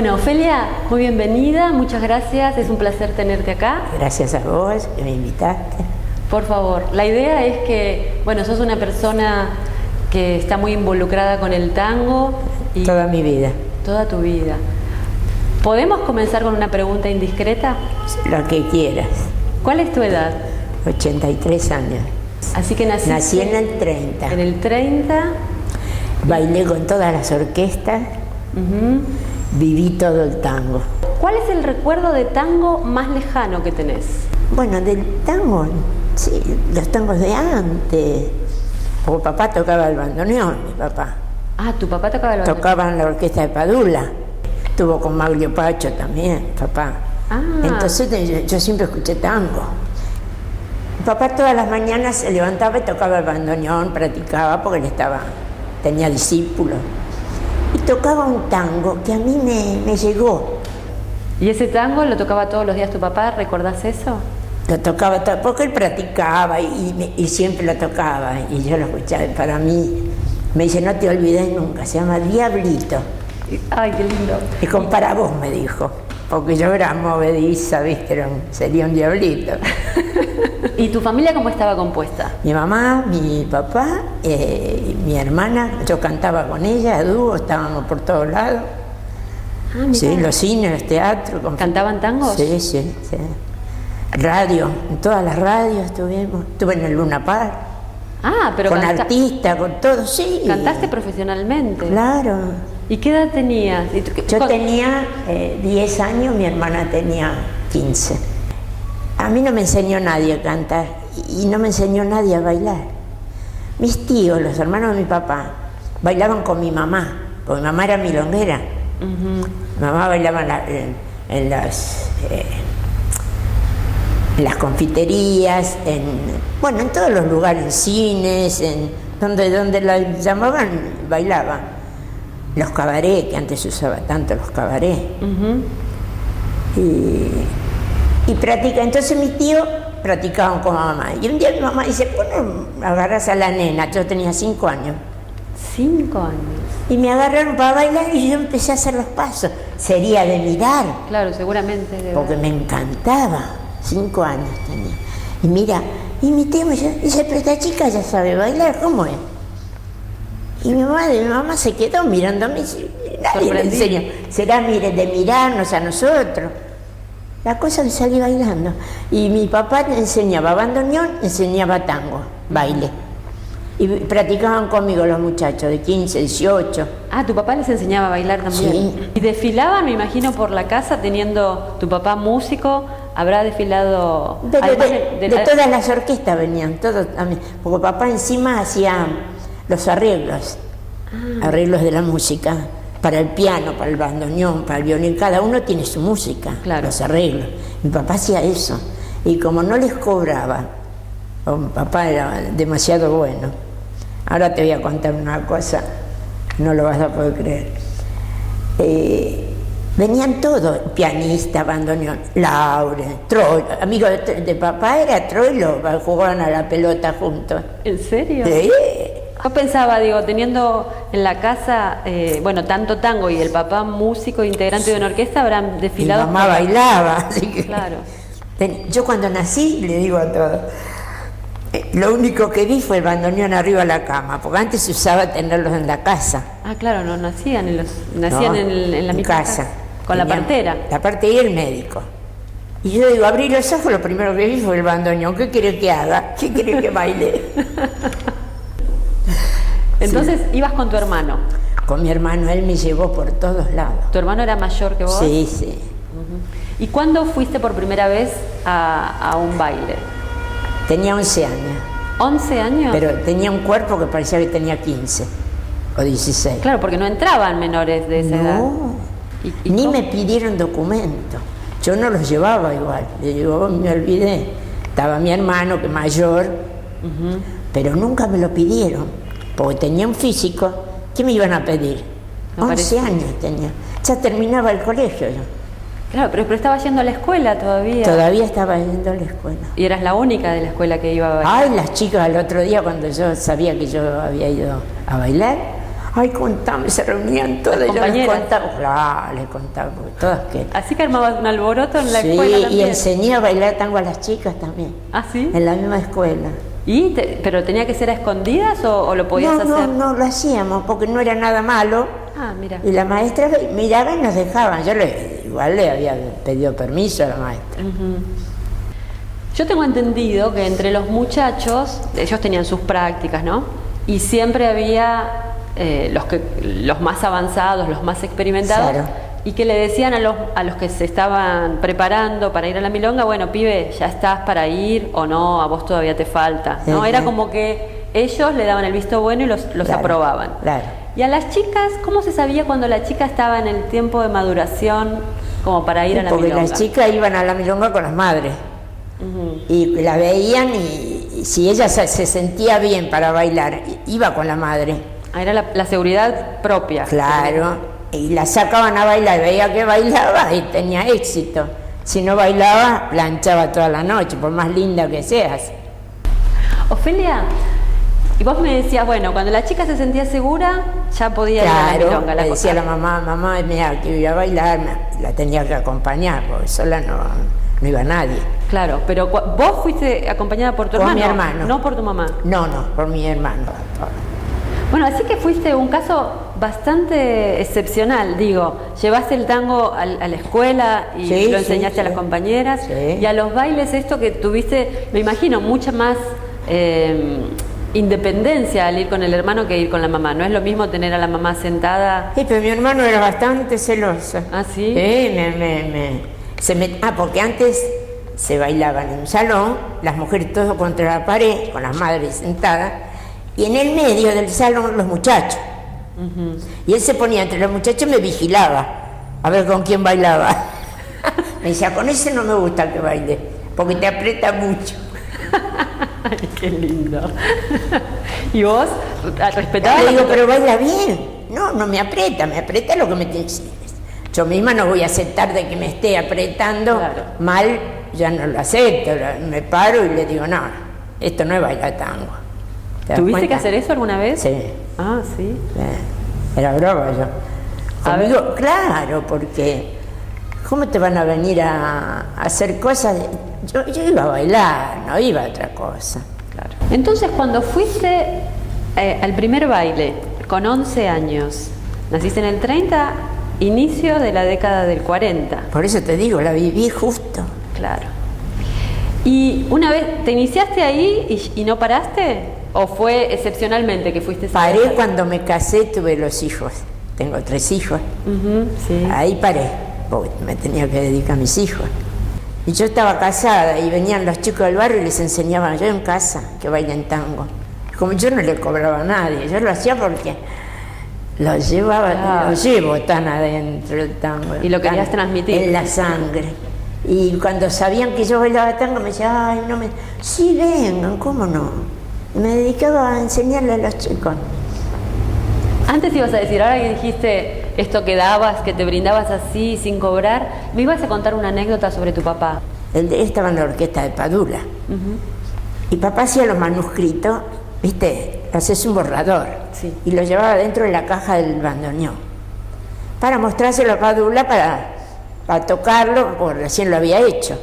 Bueno, Ofelia, muy bienvenida, muchas gracias, es un placer tenerte acá. Gracias a vos que me invitaste. Por favor, la idea es que, bueno, sos una persona que está muy involucrada con el tango. Y toda mi vida. Toda tu vida. ¿Podemos comenzar con una pregunta indiscreta? Lo que quieras. ¿Cuál es tu edad? 83 años. Así que nací en el 30. En el 30. Bailé con todas las orquestas. Viví todo el tango. ¿Cuál es el recuerdo de tango más lejano que tenés? Bueno, del tango, sí, los tangos de antes. Porque papá tocaba el bandoneón, mi papá. Ah, ¿tu papá tocaba el bandoneón? Tocaba en la orquesta de Padula. Estuvo con Maglio Pacho también, papá. Ah. Entonces yo siempre escuché tango. Mi papá todas las mañanas se levantaba y tocaba el bandoneón, practicaba porque él tenía discípulos. Y tocaba un tango que a mí me llegó. ¿Y ese tango lo tocaba todos los días tu papá? ¿Recordás eso? Lo tocaba todo, porque él practicaba y siempre lo tocaba. Y yo lo escuchaba. Y para mí, me dice, no te olvides nunca, se llama Diablito. Ay, qué lindo. Y con para vos, me dijo. Porque yo era movediza, ¿viste? Sería un diablito. ¿Y tu familia cómo estaba compuesta? Mi mamá, mi papá, mi hermana, yo cantaba con ella, a dúo, estábamos por todos lados. Ah, mira. Sí, los cines, los teatros. ¿Cantaban tangos? Sí, sí, sí. Radio, en todas las radios estuvimos. Estuve en el Luna Park. Ah, pero con artistas, con todo, sí. ¿Cantaste profesionalmente? Claro. ¿Y qué edad tenías? Yo tenía 10 años, mi hermana tenía 15. A mí no me enseñó nadie a cantar y no me enseñó nadie a bailar. Mis tíos, los hermanos de mi papá, bailaban con mi mamá, porque mi mamá era milonguera. Mi mamá bailaba en las confiterías, en todos los lugares, en cines, donde la llamaban, bailaba. Los cabarets, que antes se usaba tanto los cabarets. Y practica. Entonces mis tíos practicaban con mamá. Y un día mi mamá dice, bueno, agarras a la nena. Yo tenía 5 años. 5 años. Y me agarraron para bailar y yo empecé a hacer los pasos. Sería de mirar. Claro, seguramente. Porque me encantaba. 5 años tenía. Y mira, y mi tío me dice, pero esta chica ya sabe bailar, ¿cómo es? Y mi mamá se quedó mirándome y dice, nadie le enseñó. Será de mirarnos a nosotros. La cosa que salí bailando. Y mi papá enseñaba bandoneón, enseñaba tango, baile. Y practicaban conmigo los muchachos de 15, 18. Ah, ¿tu papá les enseñaba a bailar también? Sí. Y desfilaban, me imagino, por la casa, teniendo tu papá músico, habrá desfilado... De todas las orquestas venían, todos, porque papá encima hacía los arreglos, arreglos de la música, para el piano, para el bandoneón, para el violín, cada uno tiene su música, claro. Los arreglos. Mi papá hacía eso, y como no les cobraba, mi papá era demasiado bueno. Ahora te voy a contar una cosa, no lo vas a poder creer. Venían todos, pianista, bandoneón, Lauren, Troilo, amigo de papá era Troilo, jugaban a la pelota juntos. ¿En serio? Sí. Yo pensaba, teniendo en la casa, tanto tango y el papá músico integrante de una orquesta, habrán desfilado. Mi mamá bailaba, así que... Claro. Yo cuando nací, le digo a todos, lo único que vi fue el bandoneón arriba de la cama, porque antes se usaba tenerlos en la casa. Ah, claro, no nacían en la misma casa. Con la partera. La partera y el médico. Y yo digo, abrí los ojos, lo primero que vi fue el bandoneón. ¿Qué quiere que haga? ¿Qué quiere que baile? Entonces, ibas con tu hermano. Con mi hermano, él me llevó por todos lados. ¿Tu hermano era mayor que vos? Sí, sí. ¿Y cuándo fuiste por primera vez a un baile? Tenía 11 años. ¿11 años? Pero tenía un cuerpo que parecía que tenía 15 o 16. Claro, porque no entraban menores de esa edad. Ni cómo? Me pidieron documento. Yo no los llevaba igual. Le digo, me olvidé. Estaba mi hermano, que mayor, pero nunca me lo pidieron. Porque tenía un físico. ¿Qué me iban a pedir? 11 años tenía. Ya terminaba el colegio yo. Claro, pero estaba yendo a la escuela todavía. Todavía estaba yendo a la escuela. ¿Y eras la única de la escuela que iba a bailar? Ay, las chicas, el otro día cuando yo sabía que yo había ido a bailar, Ay, contame, se reunían todas, yo les compañeras. contaba, claro, les contaba, porque todas que... Así que armabas un alboroto en la Sí, escuela y también. enseñé a bailar tango a las chicas también, ¿Ah, sí? en la misma escuela. ¿Pero tenía que ser a escondidas o lo podías No, hacer? no lo hacíamos, porque no era nada malo, Ah, mira. y la maestra miraba y nos dejaban, igual le había pedido permiso a la maestra. Yo tengo entendido que entre los muchachos, ellos tenían sus prácticas, ¿no? Y siempre había los más avanzados, los más experimentados, Claro. y que le decían a los que se estaban preparando para ir a la milonga, bueno, pibe, ya estás para ir o no, a vos todavía te falta, ¿no? Era como que ellos le daban el visto bueno y los Claro, aprobaban. claro. Y a las chicas, ¿cómo se sabía cuando la chica estaba en el tiempo de maduración como para ir a la Porque milonga? las chicas iban a la milonga con las madres. Y la veían y si ella se sentía bien para bailar, iba con la madre. Ah, era la seguridad propia. Claro, y la sacaban a bailar, veía que bailaba y tenía éxito. Si no bailaba, planchaba toda la noche, por más linda que seas. Ofelia, y vos me decías, bueno, cuando la chica se sentía segura, ya podía ir a la Claro, milonga. le decía a la mamá, mira, que iba a bailar, la tenía que acompañar, porque sola no iba nadie. Claro, pero vos fuiste acompañada por tu Por hermano. mi hermano. No por tu mamá. No, por mi hermano. Bueno, así que fuiste un caso bastante excepcional, digo. Llevaste el tango a la escuela y Sí, lo enseñaste sí, a las sí. compañeras. Sí. Y a los bailes esto que tuviste, me imagino, mucha más independencia al ir con el hermano que ir con la mamá. No es lo mismo tener a la mamá sentada. Sí, pero mi hermano era bastante celoso. ¿Ah, sí? Porque antes se bailaban en un salón, las mujeres todas contra la pared, con las madres sentadas, y en el medio del salón los muchachos. Y él se ponía entre los muchachos y me vigilaba, a ver con quién bailaba. Me decía, con ese no me gusta que baile, porque te aprieta mucho. Ay, qué lindo. ¿Y vos respetabas? Le digo, pero baila bien. No me aprieta lo que me tienes. Yo misma no voy a aceptar de que me esté apretando. Claro. Mal, ya no lo acepto. Me paro y le digo, no, esto no es bailar tango. ¿Te das ¿Tuviste que cuenta? hacer eso alguna vez? Sí. Ah, sí. Era broma yo. A ver. Conmigo, claro, porque ¿cómo te van a venir a hacer cosas? Yo iba a bailar, no iba a otra cosa. Claro. Entonces, cuando fuiste al primer baile, con 11 años, naciste en el 30, inicio de la década del 40. Por eso te digo, la viví justo. Claro. ¿Y una vez te iniciaste ahí y no paraste? ¿O fue excepcionalmente que fuiste? Paré cuando me casé, tuve los hijos. Tengo 3 hijos. Sí. Ahí paré, porque me tenía que dedicar a mis hijos. Y yo estaba casada y venían los chicos del barrio y les enseñaba yo en casa que bailen tango. Como yo no le cobraba a nadie, yo lo hacía porque lo llevaba, Claro. lo llevo tan adentro el tango. Y lo querías tan transmitir. en la sangre. Y cuando sabían que yo bailaba tango me decían, ay, no me... Sí, vengan, ¿cómo no? Y me dedicaba a enseñarle a los chicos. Antes ibas a decir, ahora que dijiste esto que dabas, que te brindabas así, sin cobrar, me ibas a contar una anécdota sobre tu papá. Él estaba en la orquesta de Padula. Y papá hacía los manuscritos, ¿viste? Haces un borrador. Sí. Y lo llevaba dentro de la caja del bandoneón. Para mostrárselo a Padula para tocarlo, porque recién lo había hecho.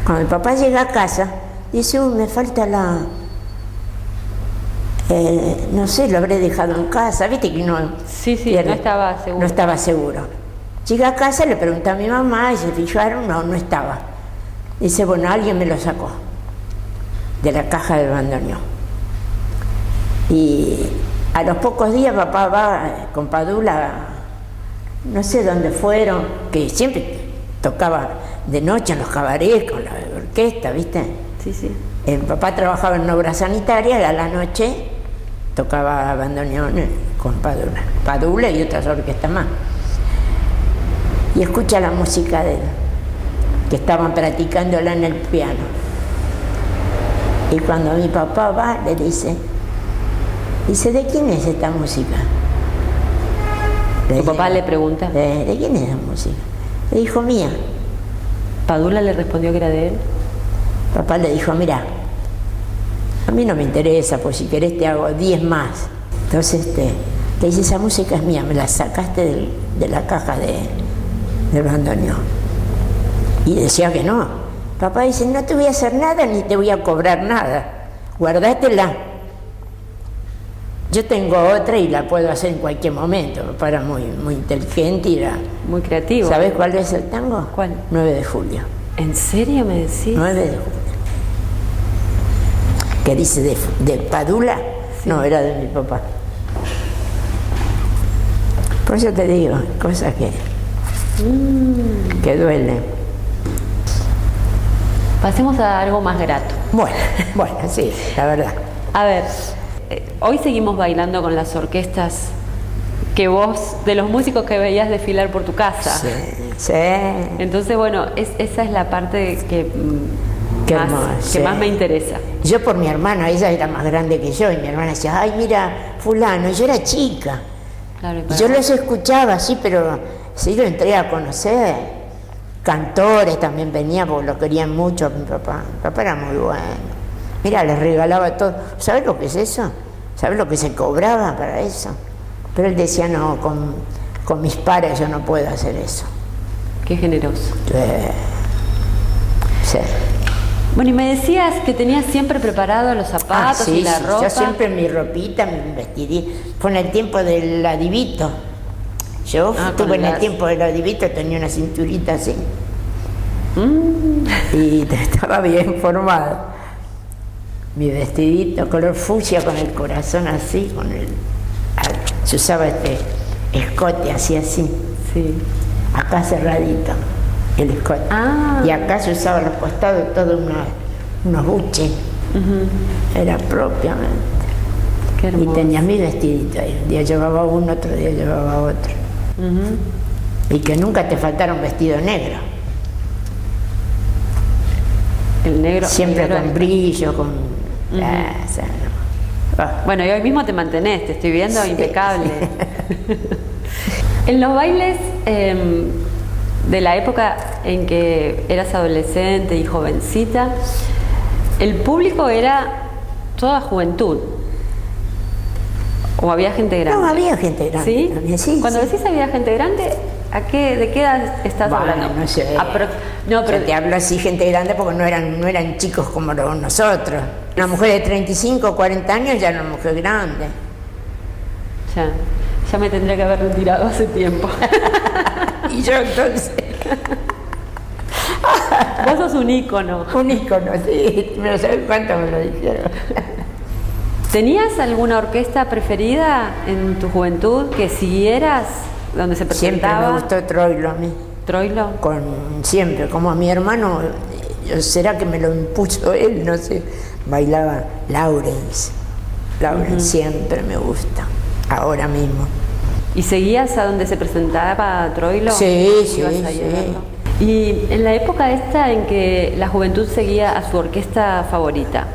Cuando el papá llega a casa, dice, uy, me falta la... no sé, lo habré dejado en casa, ¿viste? Que no... Sí, pierde. no estaba seguro. No estaba seguro. Llega a casa, le pregunta a mi mamá, y se fijaron, no estaba. Dice, bueno, alguien me lo sacó de la caja del bandoneón. Y a los pocos días papá va con Padula, no sé dónde fueron, que siempre tocaba de noche en los cabarets con la orquesta, ¿viste? Sí, sí. El papá trabajaba en obra sanitaria y a la noche tocaba bandoneón con Padula y otras orquestas más. Y escucha la música de él, que estaban practicándola en el piano. Y cuando mi papá va, le dice, ¿de quién es esta música? ¿Tu papá le pregunta? ¿De quién es la música? Le dijo, mía. ¿Padula le respondió que era de él? Papá le dijo, mira, a mí no me interesa, pues si querés te hago 10 más. Entonces Le dice, esa música es mía, me la sacaste de la caja del bandoneón. Y decía que no. Papá dice, no te voy a hacer nada ni te voy a cobrar nada, guardátela. Yo tengo otra y la puedo hacer en cualquier momento. Papá era muy inteligente y era... Muy creativo. ¿Sabés cuál es el tango? ¿Cuál? 9 de julio. ¿En serio me decís? 9 de julio. Que dice de Padula. Sí. No, era de mi papá. Por eso te digo, cosas que duelen. Pasemos a algo más grato. Bueno, sí, la verdad. A ver, hoy seguimos bailando con las orquestas que vos, de los músicos que veías desfilar por tu casa. Sí, sí. Entonces, bueno, esa es la parte que más me interesa. Yo por mi hermana, ella era más grande que yo, y mi hermana decía, ay, mira, fulano, y yo era chica. Claro, yo los escuchaba, sí, pero sí lo entré a conocer. Cantores también venían porque lo querían mucho a mi papá. Mi papá era muy bueno. Mira, les regalaba todo. ¿Sabes lo que es eso? ¿Sabes lo que se cobraba para eso? Pero él decía, no, con mis pares yo no puedo hacer eso. Qué generoso. Sí. Bueno, y me decías que tenías siempre preparado los zapatos y la ropa. Yo siempre mi ropita, mi vestidito. Fue en el tiempo del Adivito. Yo estuve en el tiempo del Adivito, tenía una cinturita así. Y estaba bien formado. Mi vestidito color fucsia con el corazón así, se usaba escote así. Sí. Acá cerradito, el escote. Y acá se usaba a los costados todos unos buches. Era propiamente. Qué hermoso. Y tenía mi vestidito ahí. Un día llevaba uno, otro día llevaba otro. Y que nunca te faltara un vestido negro. El negro. Siempre el negro con brillo, con... Bueno, y hoy mismo te mantenés, te estoy viendo impecable. En los bailes de la época en que eras adolescente y jovencita, el público era toda juventud. ¿O había gente grande? No, había gente grande. ¿Sí? También, sí. Cuando decís había gente grande, ¿de qué edad estás hablando? No sé. No, pero yo te hablo así, gente grande, porque no eran chicos como nosotros. Una mujer de 35 o 40 años ya era una mujer grande. Ya me tendría que haber retirado hace tiempo. Y yo entonces... Vos sos un ícono. Un ícono, sí. ¿Me lo sabes cuánto me lo dijeron? ¿Tenías alguna orquesta preferida en tu juventud que siguieras, donde se presentaba? Siempre me gustó Troilo a mí. ¿Troilo? Siempre, como a mi hermano, será que me lo impuso él, no sé, bailaba Lawrence. Siempre me gusta, ahora mismo. ¿Y seguías a donde se presentaba Troilo? Sí. Y en la época esta en que la juventud seguía a su orquesta favorita,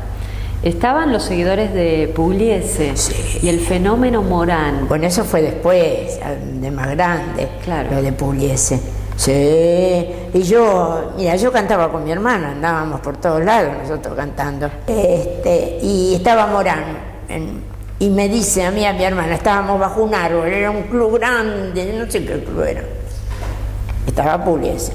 estaban los seguidores de Pugliese y el fenómeno Morán. Bueno, eso fue después, de más grande, claro. Lo de Pugliese. Sí, y yo cantaba con mi hermana, andábamos por todos lados nosotros cantando. Y estaba Morán, y me dice a mí, a mi hermana, estábamos bajo un árbol, era un club grande, no sé qué club era. Estaba Pugliese.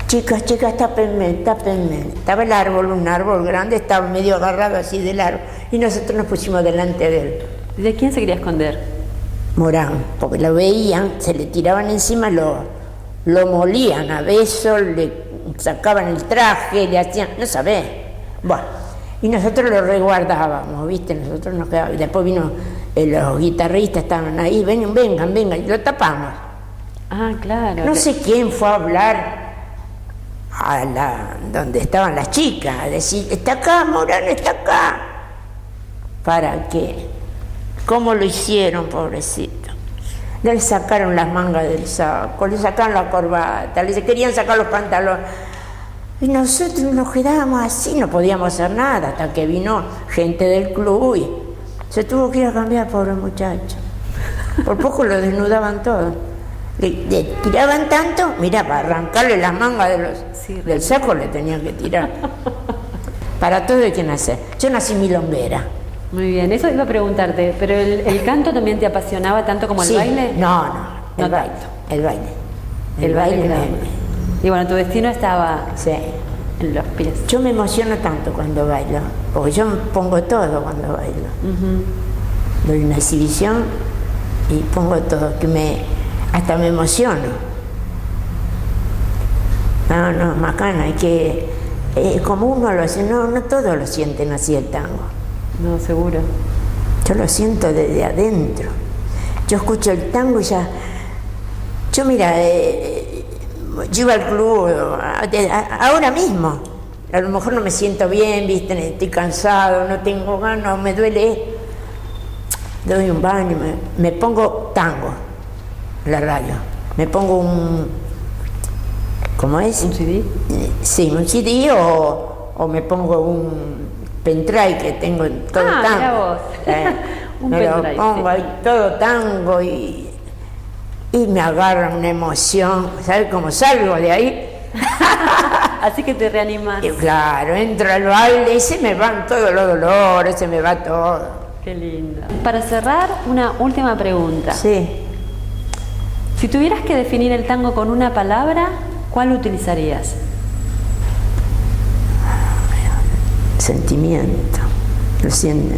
Chicas, tápenme. Estaba el árbol, un árbol grande, estaba medio agarrado así del árbol, y nosotros nos pusimos delante de él. ¿De quién se quería esconder? Morán, porque lo veían, se le tiraban encima, lo molían a besos, le sacaban el traje, le hacían, no sabés. Bueno, y nosotros lo resguardábamos, ¿viste? Nosotros nos quedábamos. Y después vino, los guitarristas estaban ahí, vengan, y lo tapamos. Ah, claro. No sé quién fue a hablar donde estaban las chicas, a decir, está acá, Morán, está acá. ¿Para qué? ¿Cómo lo hicieron, pobrecito? Le sacaron las mangas del saco, le sacaron la corbata, le querían sacar los pantalones. Y nosotros nos quedábamos así, no podíamos hacer nada, hasta que vino gente del club y se tuvo que ir a cambiar, pobre muchacho. Por poco lo desnudaban todo. Le tiraban tanto, mira, para arrancarle las mangas del saco le tenían que tirar. Para todo hay que nacer. Yo nací milonguera. Muy bien, eso iba a preguntarte, ¿pero el canto también te apasionaba tanto como el Sí. baile? No, el No baile, tanto. el baile. El baile quedaba. Y bueno, tu destino estaba Sí. en los pies. Yo me emociono tanto cuando bailo, porque yo pongo todo cuando bailo. Doy una exhibición y pongo todo, hasta me emociono. No, Macana, hay que, como uno lo hace, no todos lo sienten así el tango. No, seguro. Yo lo siento desde adentro. Yo escucho el tango y ya, yo mira, yo iba al club ahora mismo, a lo mejor no me siento bien, viste, estoy cansado, no tengo ganas, me duele, doy un baño, me pongo tango, la radio, me pongo ¿cómo es? ¿Un CD? Sí, un CD o me pongo un pendrive que tengo todo tango. Mira vos. Un me lo pendrive, pongo sí. ahí todo tango y me agarra una emoción, ¿sabes cómo salgo de ahí? Así que te reanimas. Y claro, entro al baile y se me van todos los dolores, se me va todo. Qué lindo. Para cerrar, una última pregunta. Sí, Si tuvieras que definir el tango con una palabra, ¿cuál utilizarías? sentimiento, lo siento,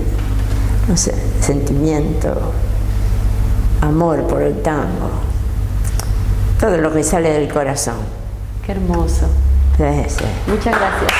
no sé, sentimiento, amor por el tango, todo lo que sale del corazón. Qué hermoso. Sí, sí. Muchas gracias.